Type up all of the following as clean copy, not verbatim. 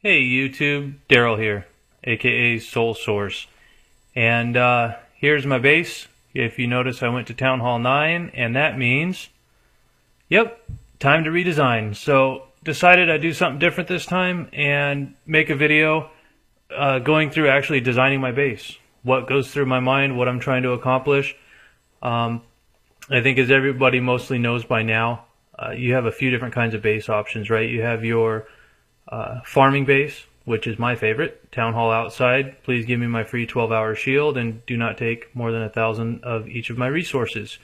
Hey YouTube, Daryl here, aka Soul Source, and here's my base. If you notice, I went to Town Hall 9, and that means, yep, time to redesign. So decided I'd do something different this time and make a video going through actually designing my base. What goes through my mind, what I'm trying to accomplish. I think as everybody mostly knows by now, you have a few different kinds of base options, right? You have your farming base, which is my favorite. Town Hall outside, please give me my free 12-hour shield and do not take more than 1,000 of each of my resources.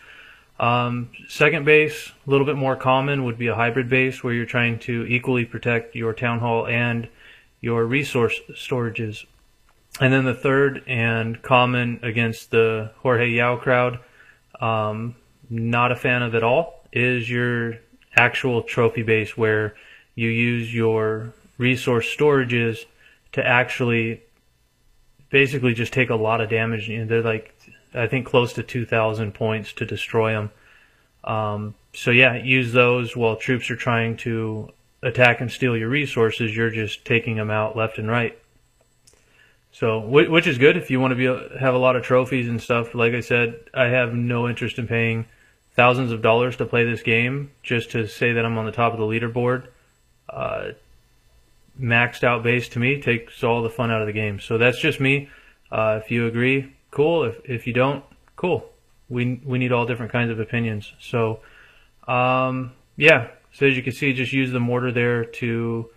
Second base, a little bit more common, would be a hybrid base where you're trying to equally protect your Town Hall and your resource storages. And then the third and common against the Jorge Yao crowd, not a fan of at all, is your actual trophy base where you use your resource storages to actually basically just take a lot of damage. You know, they're like, I think, close to 2,000 points to destroy them. So yeah, use those while troops are trying to attack and steal your resources. You're just taking them out left and right. So, which is good if you want to have a lot of trophies and stuff. Like I said, I have no interest in paying thousands of dollars to play this game just to say that I'm on the top of the leaderboard. Maxed out base to me takes all the fun out of the game. So that's just me. If you agree, cool. If you don't, cool. We need all different kinds of opinions. So yeah. So as you can see, just use the mortar there to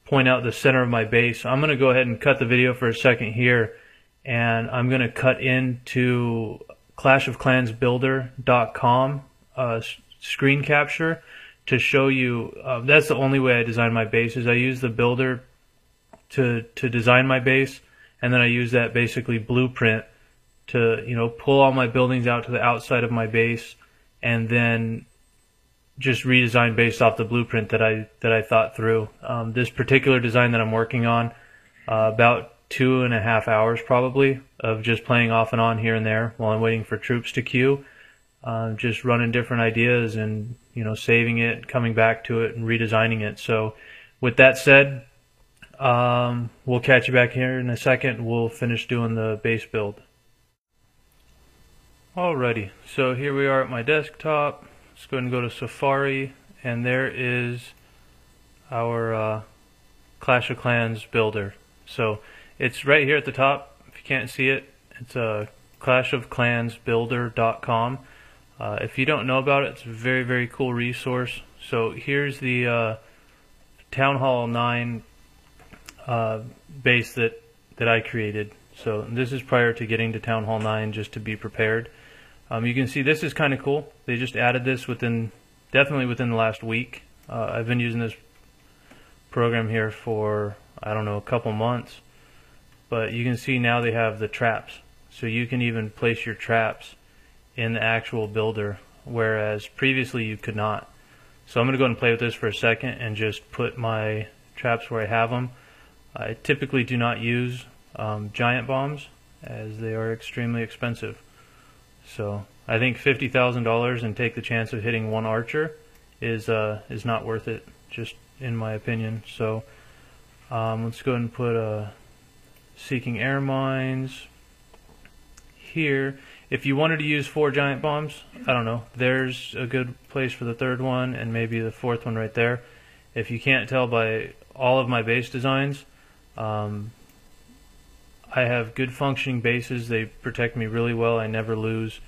point out the center of my base. I'm going to go ahead and cut the video for a second here, and I'm going to cut into clashofclansbuilder.com screen capture to show you. That's the only way I design my bases. I use the builder to design my base, and then I use that basically blueprint to pull all my buildings out to the outside of my base, and then just redesign based off the blueprint that I thought through. This particular design that I'm working on, about 2.5 hours probably of just playing off and on here and there while I'm waiting for troops to queue. Just running different ideas and saving it, coming back to it, and redesigning it. So with that said, we'll catch you back here in a second. We'll finish doing the base build. Alrighty, so here we are at my desktop. Let's go ahead and go to Safari, and there is our Clash of Clans builder. So it's right here at the top. If you can't see it, it's clashofclansbuilder.com. If you don't know about it, it's a very, very cool resource. So here's the Town Hall 9 base that I created. So this is prior to getting to Town Hall 9, just to be prepared. You can see this is kind of cool. They just added this definitely within the last week. I've been using this program here for, I don't know, a couple months. But you can see now they have the traps. So you can even place your traps in the actual builder, whereas previously you could not. So I'm going to go ahead and play with this for a second and just put my traps where I have them. I typically do not use giant bombs, as they are extremely expensive. So I think $50,000 and take the chance of hitting one archer is not worth it, just in my opinion. So let's go ahead and put seeking air mines here. If you wanted to use 4 giant bombs, I don't know, there's a good place for the third one and maybe the fourth one right there. If you can't tell by all of my base designs, I have good functioning bases. They protect me really well. I never lose.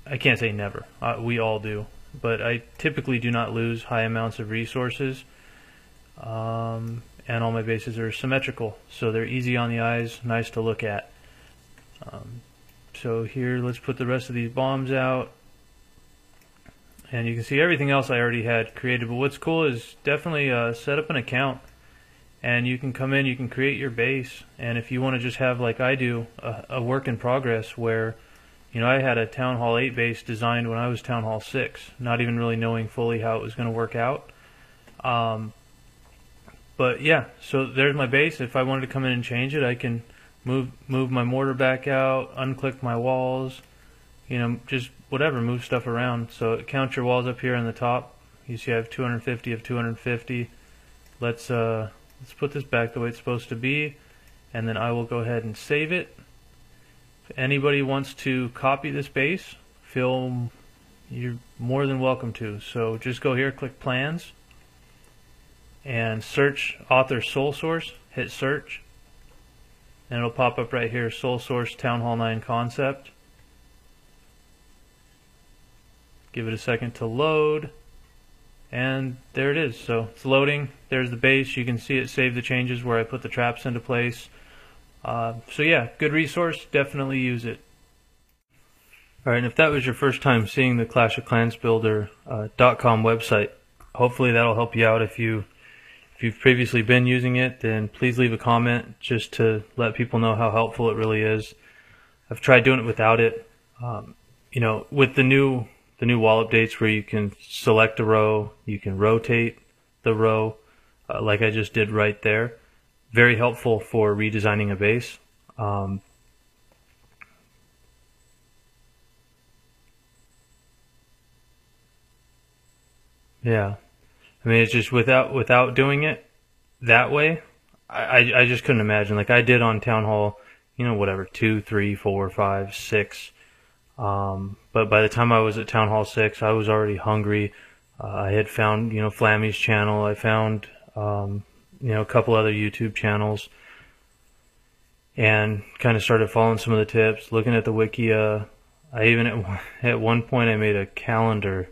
I can't say never. We all do. But I typically do not lose high amounts of resources. And all my bases are symmetrical. So they're easy on the eyes, nice to look at. So here, let's put the rest of these bombs out. And you can see everything else I already had created. But what's cool is definitely set up an account. And you can come in, you can create your base, and if you want to just have, like I do, a work in progress where, I had a Town Hall 8 base designed when I was Town Hall 6, not even really knowing fully how it was going to work out. But yeah, so there's my base. If I wanted to come in and change it, I can move my mortar back out, unclick my walls, just whatever, move stuff around. So count your walls up here on the top. You see I have 250 of 250. Let's let's put this back the way it's supposed to be, and then I will go ahead and save it. If anybody wants to copy this base, you're more than welcome to. So just go here, click Plans, and search author sole source, hit search, and it'll pop up right here, sole source Town Hall 9 concept. Give it a second to load, and there it is. So it's loading. There's the base. You can see it saved the changes where I put the traps into place. So yeah, good resource. Definitely use it. Alright, and if that was your first time seeing the Clash of Clans Builder.com website, hopefully that'll help you out. If you've previously been using it, then please leave a comment just to let people know how helpful it really is. I've tried doing it without it. You know, with the new wall updates where you can select a row, you can rotate the row, like I just did right there. Very helpful for redesigning a base. Yeah, I mean, it's just without doing it that way, I just couldn't imagine. Like I did on Town Hall, you know, whatever, 2, 3, 4, 5, 6. But by the time I was at Town Hall 6, I was already hungry. I had found, you know, Flammy's channel. I found, you know, a couple other YouTube channels, and kind of started following some of the tips, looking at the Wikia. I even at one point I made a calendar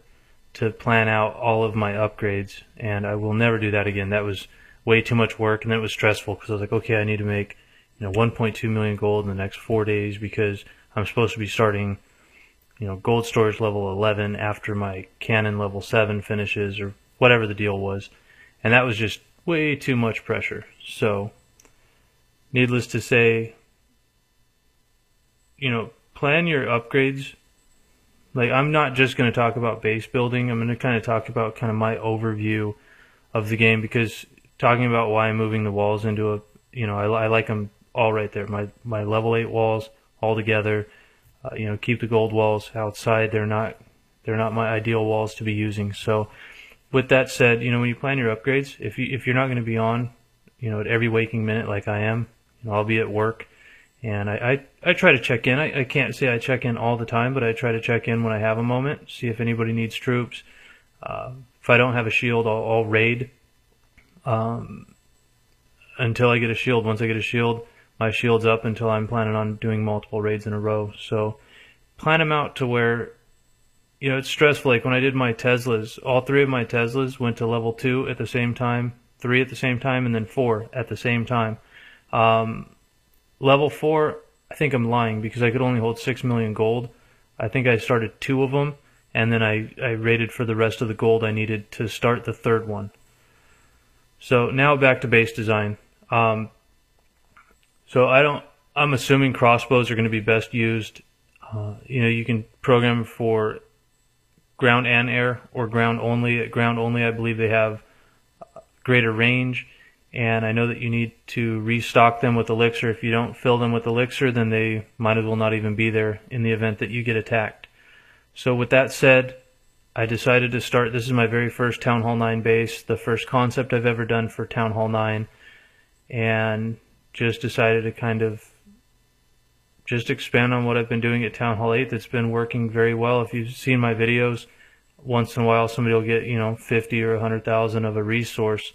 to plan out all of my upgrades, and I will never do that again. That was way too much work, and then it was stressful because I was like, okay, I need to make, you know, 1.2 million gold in the next 4 days because I'm supposed to be starting, you know, gold storage level 11 after my cannon level 7 finishes, or whatever the deal was, and that was just way too much pressure. So needless to say, you know, plan your upgrades. Like, I'm not just going to talk about base building. I'm going to kind of talk about kind of my overview of the game, because talking about why I'm moving the walls into a, you know, I like them all right there. My level 8 walls all together. You know, keep the gold walls outside. They're not my ideal walls to be using. So with that said, you know, when you plan your upgrades, if you're not going to be on, you know, at every waking minute like I am, you know, I'll be at work. And I try to check in. I can't say I check in all the time, but I try to check in when I have a moment, see if anybody needs troops. If I don't have a shield, I'll raid until I get a shield. Once I get a shield, my shield's up until I'm planning on doing multiple raids in a row. So plan them out to where, you know, it's stressful. Like when I did my Teslas, all 3 of my Teslas went to level 2 at the same time, 3 at the same time, and then 4 at the same time. Level 4, I think I'm lying because I could only hold 6 million gold. I think I started 2 of them, and then I raided for the rest of the gold I needed to start the 3rd one. So now back to base design. So I'm assuming crossbows are going to be best used. You know, you can program for ground and air, or ground only. At ground only, I believe they have greater range. And I know that you need to restock them with elixir. If you don't fill them with elixir, then they might as well not even be there in the event that you get attacked. So with that said, I decided to start, this is my very first Town Hall 9 base, the first concept I've ever done for Town Hall 9, and just decided to kind of just expand on what I've been doing at Town Hall 8 that's been working very well. If you've seen my videos, once in a while somebody will get, you know, 50 or 100,000 of a resource.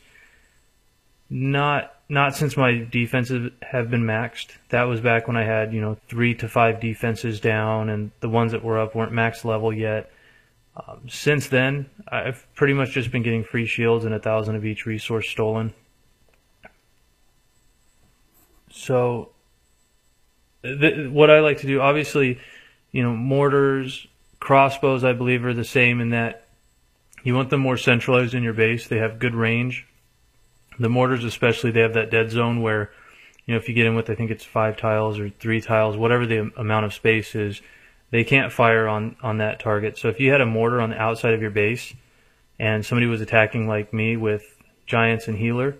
Not since my defenses have been maxed. That was back when I had, you know, 3 to 5 defenses down, and the ones that were up weren't max level yet. Since then, I've pretty much just been getting free shields and 1,000 of each resource stolen. So what I like to do, obviously, you know, mortars, crossbows, I believe, are the same in that you want them more centralized in your base. They have good range. The mortars especially, they have that dead zone where, you know, if you get in with, I think it's 5 tiles or 3 tiles, whatever the amount of space is, they can't fire on that target. So if you had a mortar on the outside of your base and somebody was attacking like me with giants and healer,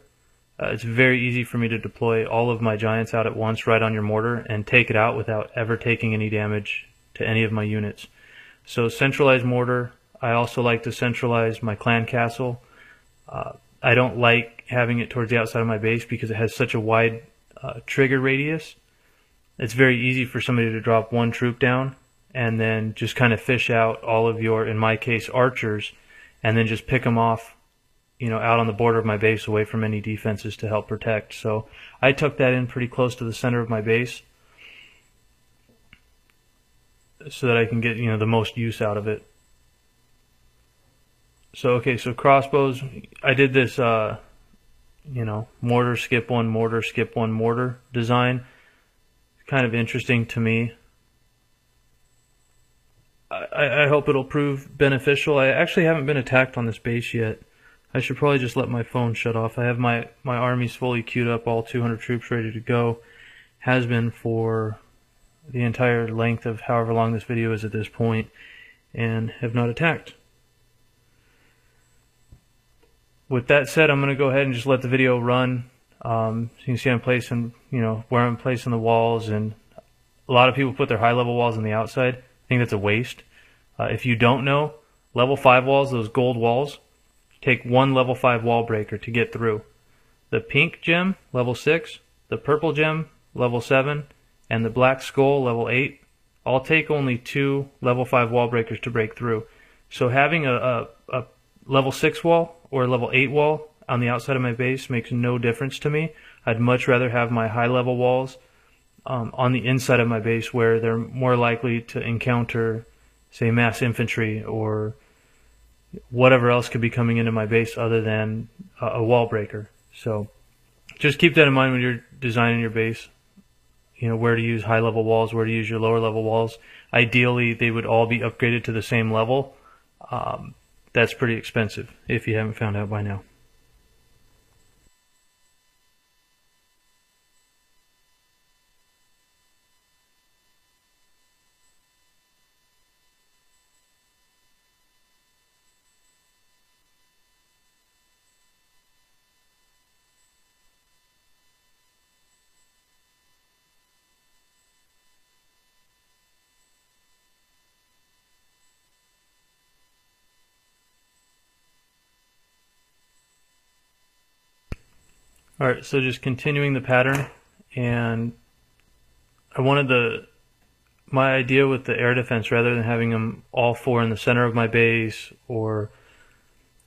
it's very easy for me to deploy all of my giants out at once right on your mortar and take it out without ever taking any damage to any of my units. So centralized mortar. I also like to centralize my clan castle. I don't like having it towards the outside of my base because it has such a wide trigger radius. It's very easy for somebody to drop one troop down and then just kind of fish out all of your, in my case, archers, and then just pick them off, out on the border of my base away from any defenses to help protect. So I tucked that in pretty close to the center of my base so that I can get, the most use out of it. So, okay, so crossbows, I did this, mortar, skip one, mortar, skip one, mortar design. Kind of interesting to me. I hope it'll prove beneficial. I actually haven't been attacked on this base yet. I should probably just let my phone shut off. I have my armies fully queued up, all 200 troops ready to go. Has been for the entire length of however long this video is at this point, and have not attacked. With that said, I'm going to go ahead and just let the video run. So you can see I'm placing, where I'm placing the walls, and a lot of people put their high-level walls on the outside. I think that's a waste. If you don't know, level 5 walls, those gold walls, take one level 5 wall breaker to get through. The pink gem, level 6, the purple gem, level 7, and the black skull, level 8, all take only 2 level 5 wall breakers to break through. So having a level 6 wall or a level 8 wall on the outside of my base makes no difference to me. I'd much rather have my high level walls on the inside of my base, where they're more likely to encounter, say, mass infantry or whatever else could be coming into my base other than a wall breaker. So just keep that in mind when you're designing your base. Where to use high level walls, where to use your lower level walls. Ideally, they would all be upgraded to the same level. That's pretty expensive if you haven't found out by now. Alright, so just continuing the pattern, and I wanted my idea with the air defense, rather than having them all 4 in the center of my base or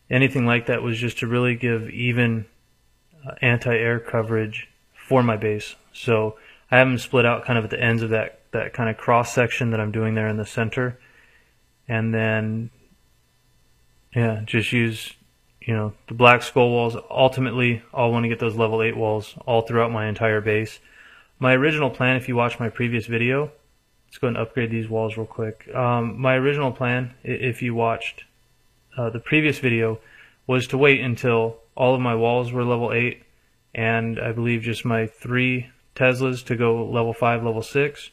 anything like that, was just to really give even anti-air coverage for my base. So I have them split out kind of at the ends of that kind of cross section that I'm doing there in the center, and then just use the black skull walls. Ultimately, I'll want to get those level 8 walls all throughout my entire base. My original plan, if you watch my previous video, let's go and upgrade these walls real quick. My original plan, if you watched the previous video, was to wait until all of my walls were level 8, and I believe just my 3 Teslas to go level 5, level 6,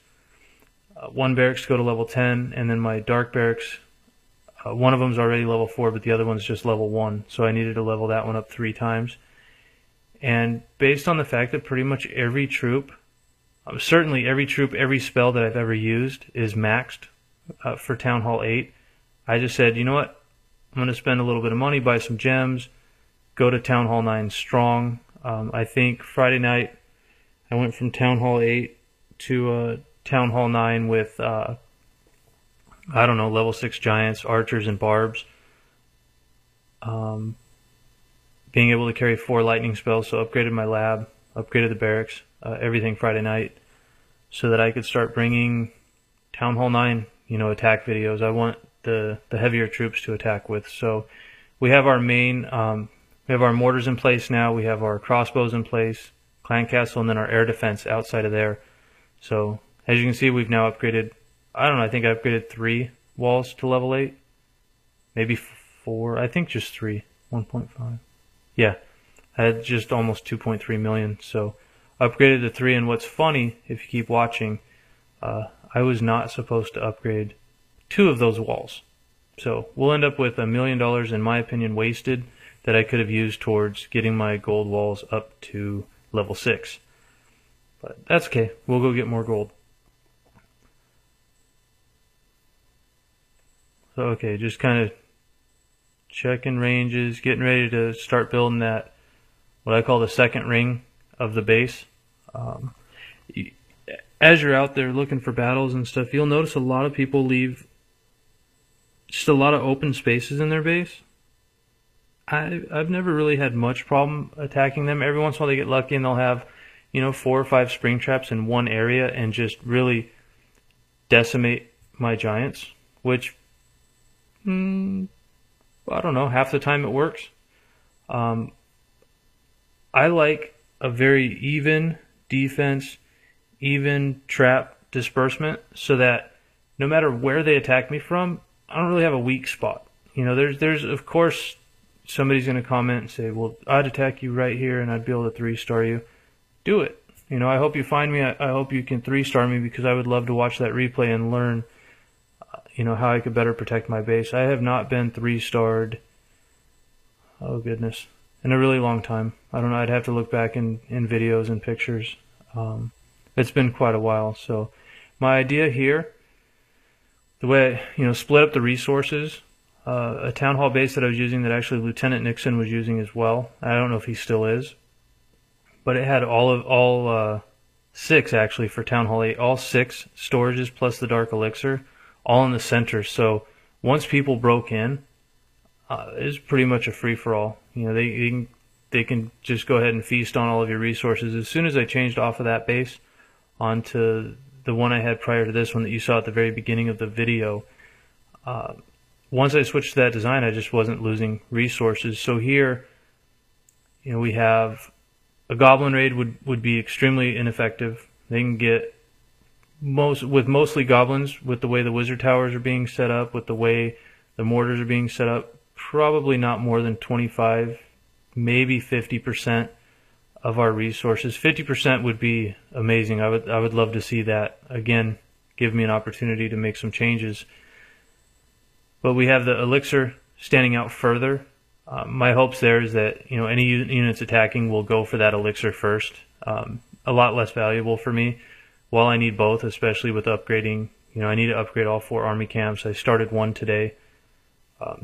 1 barracks to go to level 10, and then my dark barracks, one of them's already level 4, but the other one's just level 1, so I needed to level that one up 3 times. And based on the fact that pretty much every troop, certainly every troop, every spell that I've ever used is maxed for Town Hall 8, I just said, you know what, I'm going to spend a little bit of money, buy some gems, go to Town Hall 9 strong. I think Friday night I went from Town Hall 8 to Town Hall 9 with I don't know, level 6 giants, archers, and barbs. Being able to carry 4 lightning spells, so upgraded my lab, upgraded the barracks, everything Friday night, so that I could start bringing Town Hall 9, attack videos. I want the heavier troops to attack with. So we have our main, we have our mortars in place now, we have our crossbows in place, clan castle, and then our air defense outside of there. So as you can see, we've now upgraded, I don't know, I think I upgraded 3 walls to level 8. Maybe 4. I think just 3. 1.5. Yeah. I had just almost 2.3 million. So upgraded to 3. And what's funny, if you keep watching, I was not supposed to upgrade 2 of those walls. So we'll end up with $1 million, in my opinion, wasted, that I could have used towards getting my gold walls up to level 6. But that's okay. We'll go get more gold. So, okay, just kind of checking ranges, getting ready to start building that, what I call the second ring of the base. As you're out there looking for battles and stuff, you'll notice a lot of people leave just a lot of open spaces in their base. I've never really had much problem attacking them. Every once in a while they get lucky and they'll have, 4 or 5 spring traps in one area and just really decimate my giants, which, I don't know, half the time it works. I like a very even defense, even trap disbursement, so that no matter where they attack me from, I don't really have a weak spot. There's of course somebody's going to comment and say, well, I'd attack you right here and I'd be able to 3-star you. Do it. I hope you find me. I hope you can 3-star me, because I would love to watch that replay and learn, how I could better protect my base. I have not been 3-starred, oh goodness, in a really long time. I don't know, I'd have to look back in videos and pictures. It's been quite a while. So my idea here, the way split up the resources, a town hall base that I was using that actually Lieutenant Nixon was using as well. I don't know if he still is, but it had all 6 actually for Town Hall 8, all 6 storages plus the Dark Elixir, all in the center. So once people broke in, it's pretty much a free-for-all. They can just go ahead and feast on all of your resources. As soon as I changed off of that base onto the one I had prior to this one that you saw at the very beginning of the video, once I switched to that design, I just wasn't losing resources. So here, we have a Goblin Raid would be extremely ineffective. They can get mostly goblins, with the way the wizard towers are being set up, with the way the mortars are being set up, probably not more than 25, maybe 50% of our resources. 50% would be amazing. I would love to see that. Again, give me an opportunity to make some changes. But we have the elixir standing out further. My hopes there is that any units attacking will go for that elixir first. A lot less valuable for me. While I need both, especially with upgrading, I need to upgrade all 4 army camps. I started one today,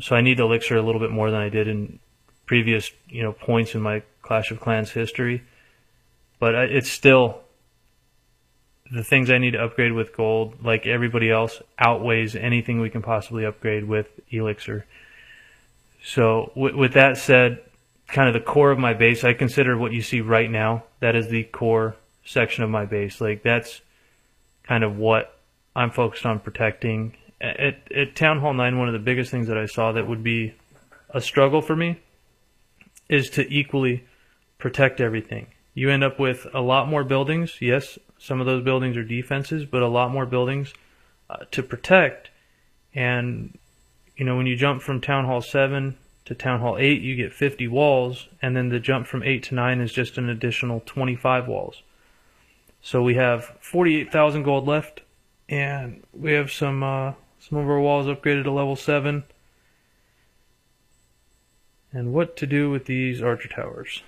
so I need elixir a little bit more than I did in previous points in my Clash of Clans history. But it's still, the things I need to upgrade with gold, like everybody else, outweighs anything we can possibly upgrade with elixir. So with that said, kind of the core of my base, I consider what you see right now, that is the core section of my base. Like, that's kind of what I'm focused on protecting. At Town Hall 9, one of the biggest things that I saw that would be a struggle for me is to equally protect everything. You end up with a lot more buildings. Yes, some of those buildings are defenses, but a lot more buildings to protect. And when you jump from Town Hall 7 to Town Hall 8, you get 50 walls, and then the jump from 8 to 9 is just an additional 25 walls. So we have 48,000 gold left, and we have some of our walls upgraded to level 7. And what to do with these archer towers?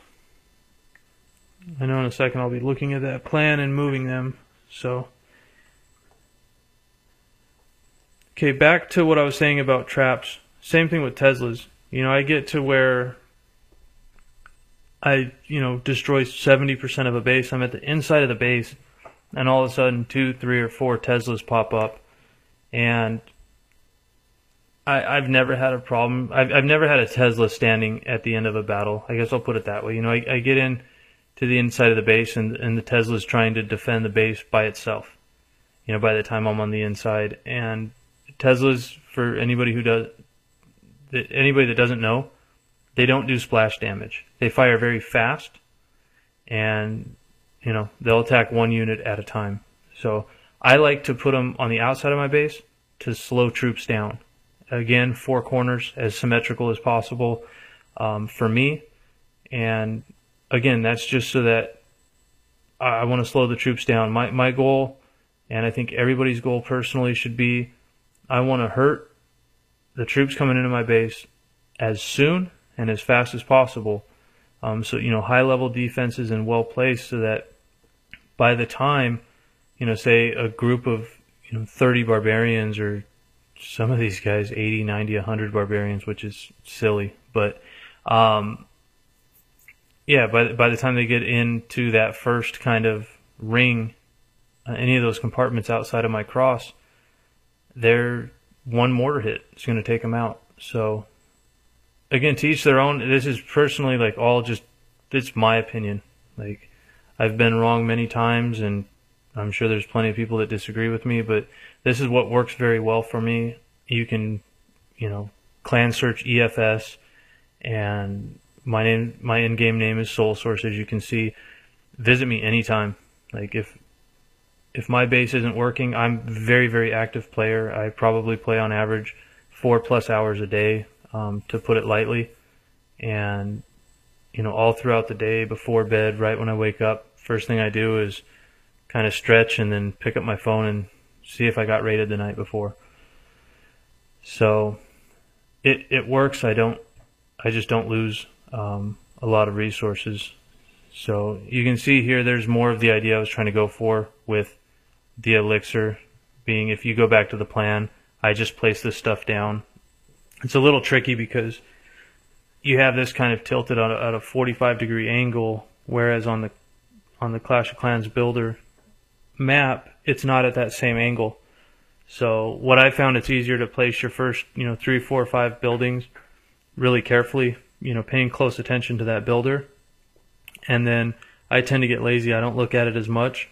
I know in a second I'll be looking at that plan and moving them. So, okay, back to what I was saying about traps. Same thing with Teslas. I get to where I, destroy 70% of a base. I'm at the inside of the base, and all of a sudden 2, 3, or 4 Teslas pop up, and I've never had a problem. I've never had a Tesla standing at the end of a battle. I guess I'll put it that way. I get in to the inside of the base, and the Tesla's trying to defend the base by itself. By the time I'm on the inside, and Teslas, for anybody that doesn't know, they don't do splash damage. They fire very fast, and they'll attack one unit at a time. So I like to put them on the outside of my base to slow troops down. Again, 4 corners, as symmetrical as possible for me. And again, that's just so that I want to slow the troops down. My goal, and I think everybody's goal personally, should be, I want to hurt the troops coming into my base as soon and as fast as possible. So high level defenses and well placed, so that by the time say a group of 30 barbarians or some of these guys 80, 90, 100 barbarians, which is silly. But yeah, by the time they get into that first kind of ring, any of those compartments outside of my cross, they're one mortar hit is going to take them out. So again, to each their own. This is personally like all just, it's my opinion. Like, I've been wrong many times, and I'm sure there's plenty of people that disagree with me, but this is what works very well for me. You can, clan search EFS, and my in-game name is Soul Source, as you can see. Visit me anytime. Like, if my base isn't working, I'm a very, very active player. I probably play on average 4+ hours a day, to put it lightly. And, all throughout the day, before bed, right when I wake up, first thing I do is kind of stretch and then pick up my phone and see if I got raided the night before. So it works. I just don't lose a lot of resources. So you can see here there's more of the idea I was trying to go for with the elixir being, if you go back to the plan, I just place this stuff down. It's a little tricky because you have this kind of tilted at a 45-degree angle, whereas on the Clash of Clans builder map, it's not at that same angle. So what I found, it's easier to place your first 3, 4, 5 buildings really carefully, paying close attention to that builder. And then I tend to get lazy. I don't look at it as much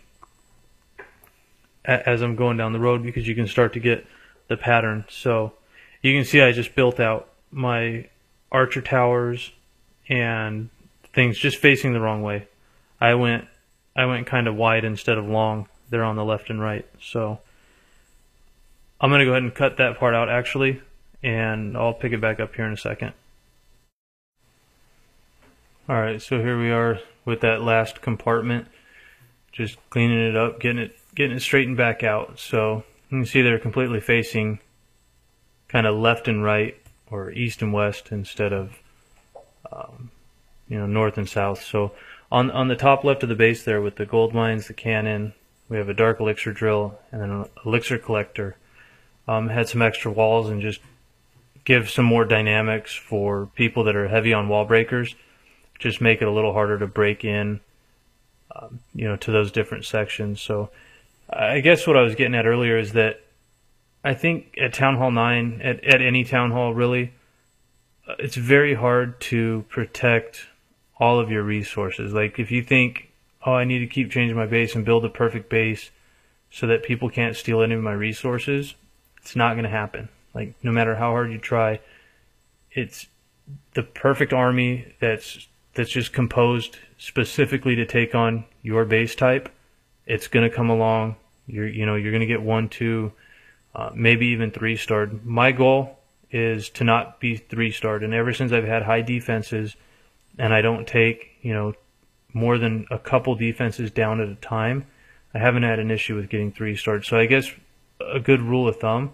as I'm going down the road, because you can start to get the pattern. So you can see I just built out my archer towers and things just facing the wrong way. I went kind of wide instead of long. They're on the left and right. So I'm going to go ahead and cut that part out actually, and I'll pick it back up here in a second. Alright, so here we are with that last compartment, just cleaning it up, getting it straightened back out. So you can see they're completely facing kind of left and right, or east and west, instead of north and south. So on the top left of the base there, with the gold mines, the cannon, we have a dark elixir drill and then an elixir collector. Had some extra walls, and just give some more dynamics for people that are heavy on wall breakers. Just make it a little harder to break in, to those different sections. So I guess what I was getting at earlier is that I think at Town Hall 9, at any Town Hall really, it's very hard to protect all of your resources. Like, if you think, oh, I need to keep changing my base and build a perfect base so that people can't steal any of my resources, it's not going to happen. Like, no matter how hard you try, it's the perfect army that's just composed specifically to take on your base type. It's going to come along. You're going to get 1, 2, maybe even 3-starred. My goal is to not be 3-starred, and ever since I've had high defenses and I don't take more than a couple defenses down at a time, I haven't had an issue with getting 3-starred. So I guess a good rule of thumb,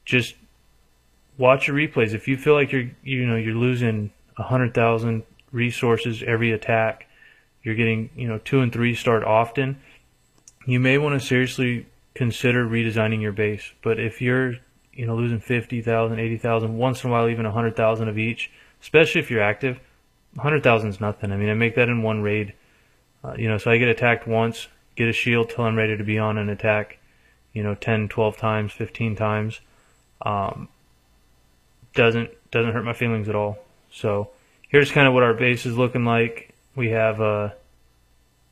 just watch your replays. If you feel like you're losing 100,000 resources every attack, you're getting 2 and 3-starred often, you may want to seriously consider redesigning your base. But if you're losing 50,000, 80,000, once in a while even 100,000 of each, especially if you're active, 100,000 is nothing. I mean, I make that in one raid. So I get attacked once, get a shield till I'm ready to be on an attack, 10, 12 times, 15 times. Doesn't hurt my feelings at all. So here's kind of what our base is looking like. We have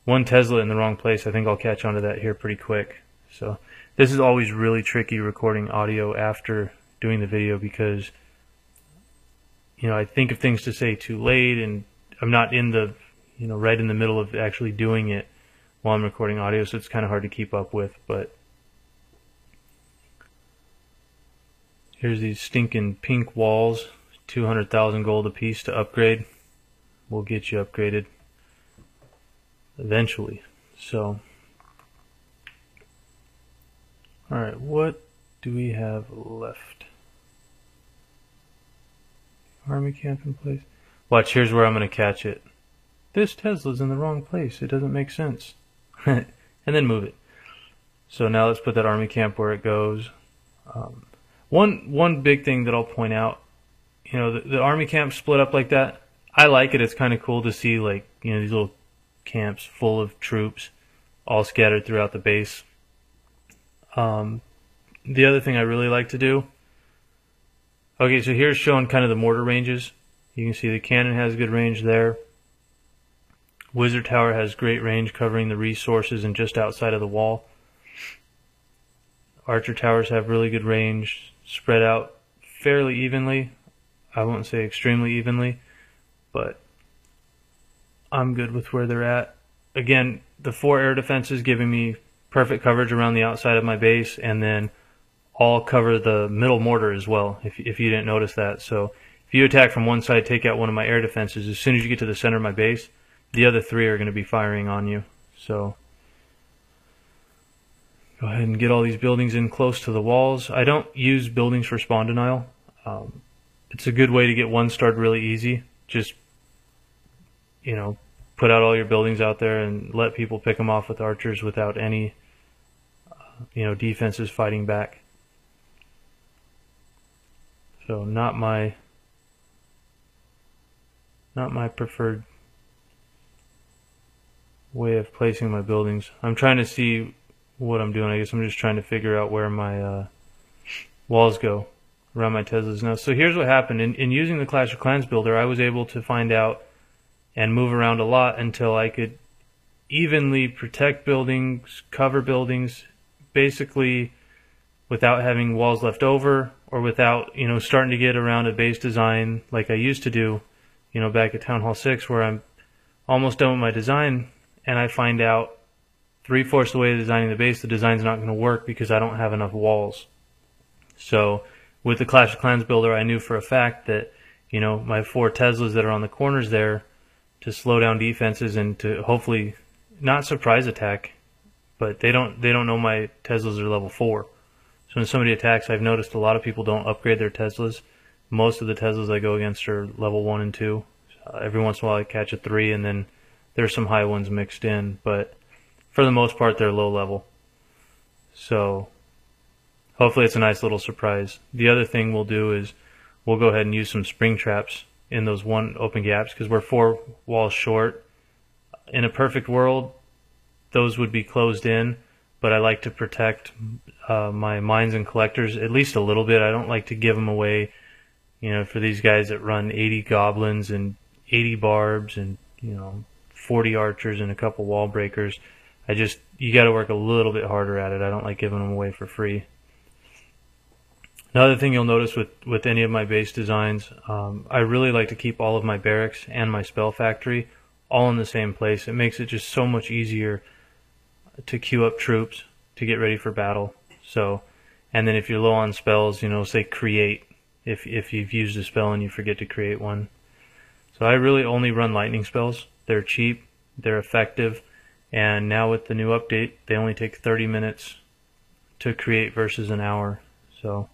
one Tesla in the wrong place. I think I'll catch on to that here pretty quick. So this is always really tricky, recording audio after doing the video, because I think of things to say too late, and I'm not in the right in the middle of actually doing it while I'm recording audio, so it's kind of hard to keep up with. But here's these stinking pink walls, 200,000 gold a piece to upgrade. We'll get you upgraded eventually. So alright, what do we have left? Army camp in place. Watch, here's where I'm going to catch it. This Tesla's in the wrong place. It doesn't make sense. And then move it. So now let's put that army camp where it goes. One big thing that I'll point out, you know, the army camp split up like that. I like it. It's kind of cool to see, like, you know, these little camps full of troops all scattered throughout the base. The other thing I really like to do, okay, so here's showing kind of the mortar ranges. You can see the cannon has good range there. Wizard Tower has great range covering the resources and just outside of the wall. Archer towers have really good range, spread out fairly evenly. I won't say extremely evenly, but I'm good with where they're at. Again, the 4 air defenses giving me perfect coverage around the outside of my base, and then all cover the middle mortar as well, if you didn't notice that. So if you attack from one side, take out one of my air defenses, as soon as you get to the center of my base, the other 3 are going to be firing on you. So go ahead and get all these buildings in close to the walls. I don't use buildings for spawn denial. It's a good way to get one starred really easy. Just, you know, put out all your buildings out there and let people pick them off with archers without any, you know, defenses fighting back. So not my preferred way of placing my buildings. I'm trying to see what I'm doing. I guess I'm just trying to figure out where my walls go around my Teslas now. So here's what happened. In using the Clash of Clans builder, I was able to find out and move around a lot until I could evenly protect buildings, cover buildings, basically without having walls left over, or without, you know, starting to get around a base design like I used to do, you know, back at Town Hall 6, where I'm almost done with my design and I find out 3/4 of the way of designing the base, the design's not going to work because I don't have enough walls. So with the Clash of Clans builder, I knew for a fact that, you know, my 4 Teslas that are on the corners there, to slow down defenses and to hopefully not surprise attack, but they don't know my Teslas are level 4. So when somebody attacks, I've noticed a lot of people don't upgrade their Teslas. Most of the Teslas I go against are level 1 and 2. Every once in a while I catch a 3, and then there's some high ones mixed in, but for the most part they're low level. So hopefully it's a nice little surprise. The other thing we'll do is we'll go ahead and use some spring traps in those 1 open gaps, because we're 4 walls short. In a perfect world, those would be closed in, but I like to protect my mines and collectors at least a little bit. I don't like to give them away, you know, for these guys that run 80 goblins and 80 barbs and, you know, 40 archers and a couple wall breakers. You got to work a little bit harder at it. I don't like giving them away for free. Another thing you'll notice with any of my base designs, I really like to keep all of my barracks and my spell factory all in the same place. It makes it just so much easier to queue up troops to get ready for battle. So, and then if you're low on spells, you know, say create, if you've used a spell and you forget to create one. So I really only run lightning spells. They're cheap, they're effective, and now with the new update, they only take 30 minutes to create versus an hour. So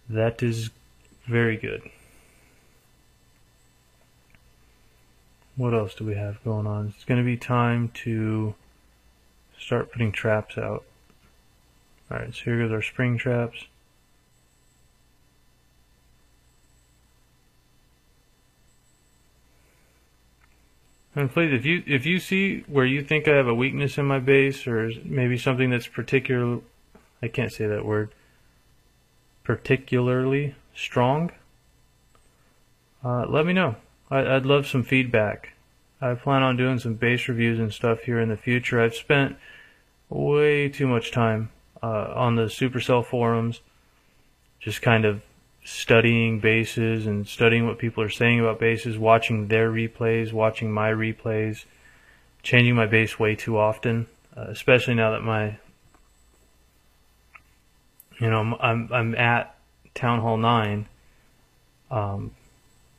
that is very good. What else do we have going on? It's going to be time to start putting traps out. Alright, so here goes our spring traps. And please, if you see where you think I have a weakness in my base, or maybe something that's I can't say that word, particularly strong, let me know. I'd love some feedback. I plan on doing some base reviews and stuff here in the future. I've spent way too much time on the Supercell forums, just kind of studying bases and studying what people are saying about bases, watching their replays, watching my replays, changing my base way too often, especially now that I'm at Town Hall 9. I'll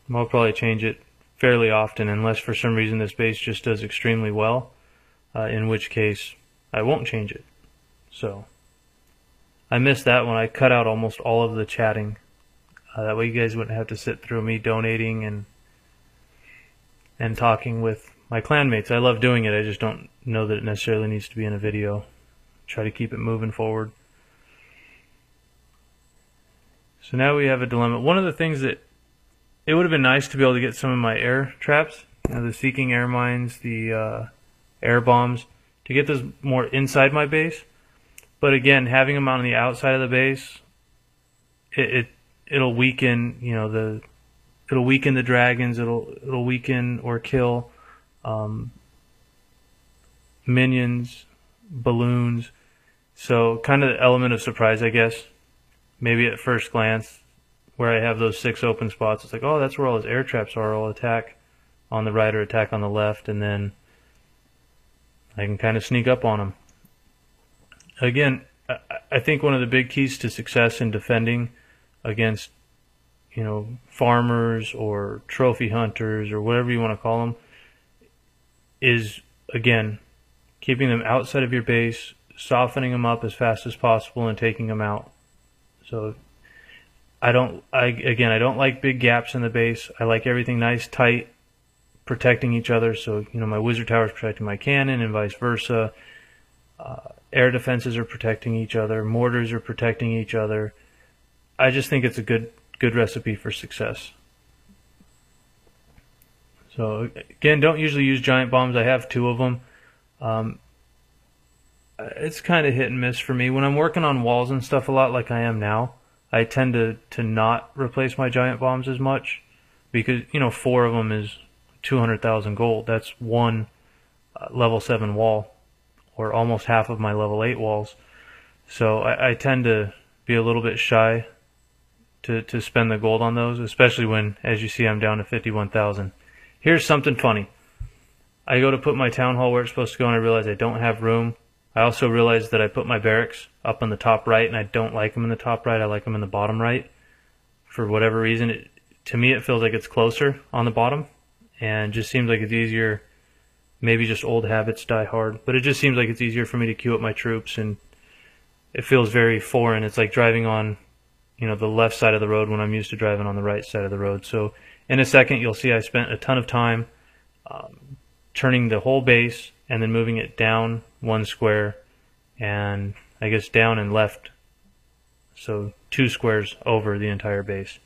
probably change it fairly often, unless for some reason this base just does extremely well, in which case I won't change it. So I missed that one. I cut out almost all of the chatting. That way you guys wouldn't have to sit through me donating and talking with my clanmates. I love doing it, I just don't know that it necessarily needs to be in a video. Try to keep it moving forward. So now we have a dilemma. One of the things that it would have been nice to be able to get some of my air traps, the seeking air mines, the air bombs, to get those more inside my base. But again, having them on the outside of the base, it'll weaken, it'll weaken the dragons. It'll weaken or kill minions, balloons. So kind of the element of surprise, I guess. Maybe at first glance, where I have those 6 open spots, it's like, oh, that's where all his air traps are. I'll attack on the right or attack on the left, and then I can kind of sneak up on them. Again, I think one of the big keys to success in defending against, farmers or trophy hunters or whatever you want to call them is, again, keeping them outside of your base, softening them up as fast as possible, and taking them out. So I don't like big gaps in the base. I like everything nice, tight, protecting each other. So, my wizard tower is protecting my cannon and vice versa. Air defenses are protecting each other. Mortars are protecting each other. I just think it's a good recipe for success. So again, don't usually use giant bombs. I have 2 of them. It's kind of hit and miss for me. When I'm working on walls and stuff a lot like I am now, I tend to not replace my giant bombs as much because, 4 of them is 200,000 gold. That's one level 7 wall, or almost half of my level 8 walls. So I tend to be a little bit shy to spend the gold on those, especially when, as you see, I'm down to 51,000. Here's something funny. I go to put my town hall where it's supposed to go, and I realize I don't have room. I also realized that I put my barracks up in the top right, and I don't like them in the top right. I like them in the bottom right. For whatever reason, to me it feels like it's closer on the bottom, and just seems like it's easier. Maybe just old habits die hard, but it just seems like it's easier for me to queue up my troops, and it feels very foreign. It's like driving on, the left side of the road when I'm used to driving on the right side of the road. So in a second, you'll see I spent a ton of time turning the whole base and then moving it down 1 square, and I guess down and left, so 2 squares over the entire base.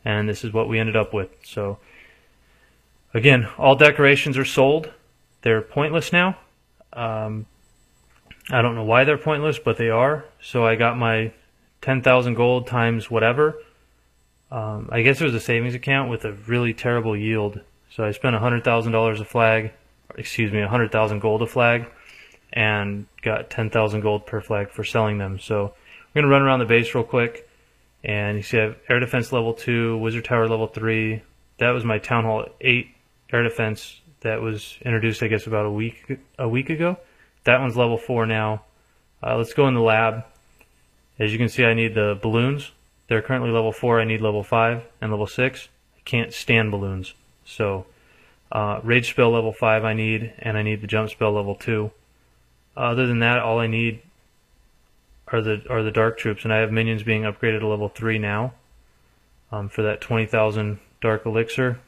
And this is what we ended up with. So again, all decorations are sold. They're pointless now. I don't know why they're pointless, but they are. So I got my 10,000 gold times whatever. I guess it was a savings account with a really terrible yield. So I spent $100,000 a flag, excuse me, 100,000 gold a flag, and got 10,000 gold per flag for selling them. So we're going to run around the base real quick, and you see I have air defense level 2, wizard tower level 3. That was my town hall 8 air defense that was introduced, I guess, about a week ago. That one's level 4 now. Let's go in the lab. As you can see, I need the balloons. They're currently level 4. I need level 5 and level 6. I can't stand balloons. So rage spell level 5 I need, and I need the jump spell level 2. Other than that, all I need are the dark troops, and I have minions being upgraded to level 3 now for that 20,000 dark elixir.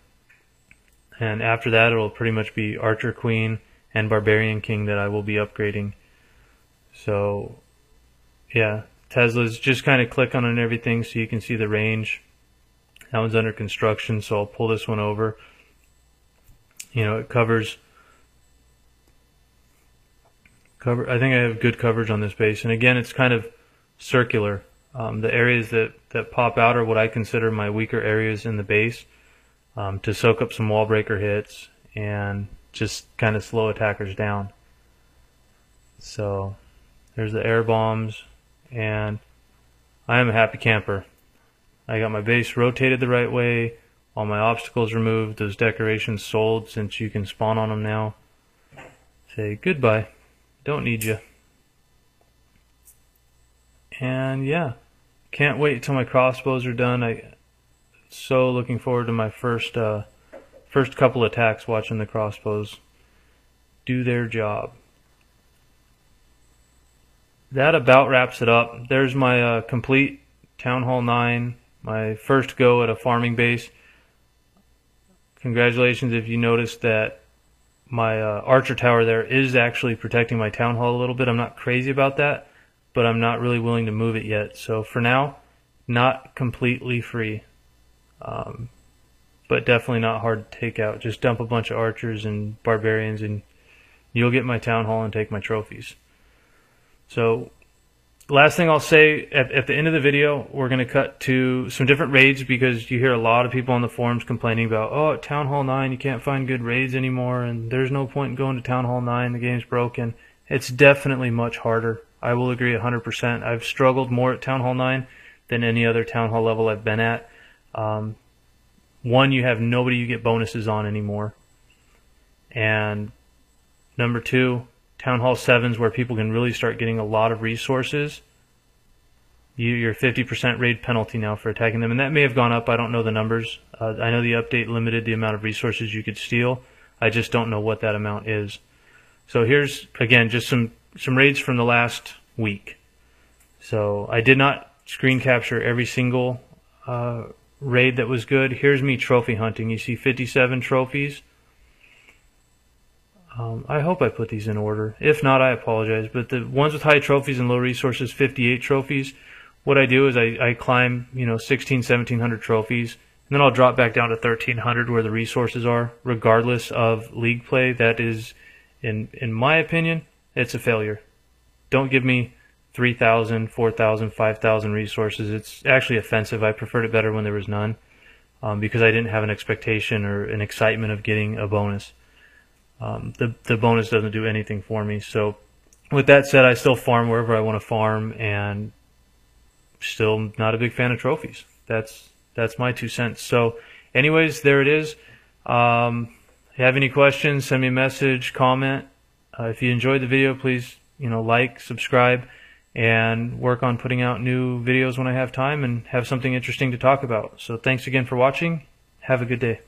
And after that, it'll pretty much be Archer Queen and Barbarian King that I will be upgrading. So yeah, Tesla's, just kind of click on it and everything so you can see the range. That one's under construction, so I'll pull this one over. It covers. I think I have good coverage on this base, and again, it's kind of circular. The areas that pop out are what I consider my weaker areas in the base, to soak up some wall breaker hits and just kind of slow attackers down. So there's the air bombs, and I am a happy camper. I got my base rotated the right way, all my obstacles removed, those decorations sold since you can spawn on them now. Say goodbye. Don't need you. And yeah, can't wait till my crossbows are done. I'm so looking forward to my first couple attacks, watching the crossbows do their job. That about wraps it up. There's my complete Town Hall 9, my first go at a farming base. Congratulations if you noticed that my Archer Tower there is actually protecting my Town Hall a little bit. I'm not crazy about that, but I'm not really willing to move it yet. So for now, Not completely free, but definitely not hard to take out. Just dump a bunch of archers and barbarians and you'll get my town hall and take my trophies. So last thing I'll say, at the end of the video, we're going to cut to some different raids, because you hear a lot of people on the forums complaining about, oh, at Town Hall 9 you can't find good raids anymore and there's no point in going to Town Hall 9, the game's broken. It's definitely much harder. I will agree 100%. I've struggled more at Town Hall 9 than any other Town Hall level I've been at. One, you have nobody you get bonuses on anymore. And number two, Town Hall 7's where people can really start getting a lot of resources. You're 50% raid penalty now for attacking them, and that may have gone up. I don't know the numbers. I know the update limited the amount of resources you could steal. I just don't know what that amount is. So here's, again, just some raids from the last week. So I did not screen capture every single raid that was good. Here's me trophy hunting. You see 57 trophies. I hope I put these in order. If not, I apologize. But the ones with high trophies and low resources, 58 trophies. What I do is I climb, 1,1700 trophies, and then I'll drop back down to 1,300 where the resources are, regardless of league play. That is, in my opinion, it's a failure. Don't give me 3,000, 4,000, 5,000 resources. It's actually offensive. I preferred it better when there was none, because I didn't have an expectation or an excitement of getting a bonus. The bonus doesn't do anything for me. So with that said, I still farm wherever I want to farm, and still not a big fan of trophies. That's my 2 cents. So anyways, there it is. If you have any questions, send me a message, comment. If you enjoyed the video, please like, subscribe, and work on putting out new videos when I have time and have something interesting to talk about. So thanks again for watching. Have a good day.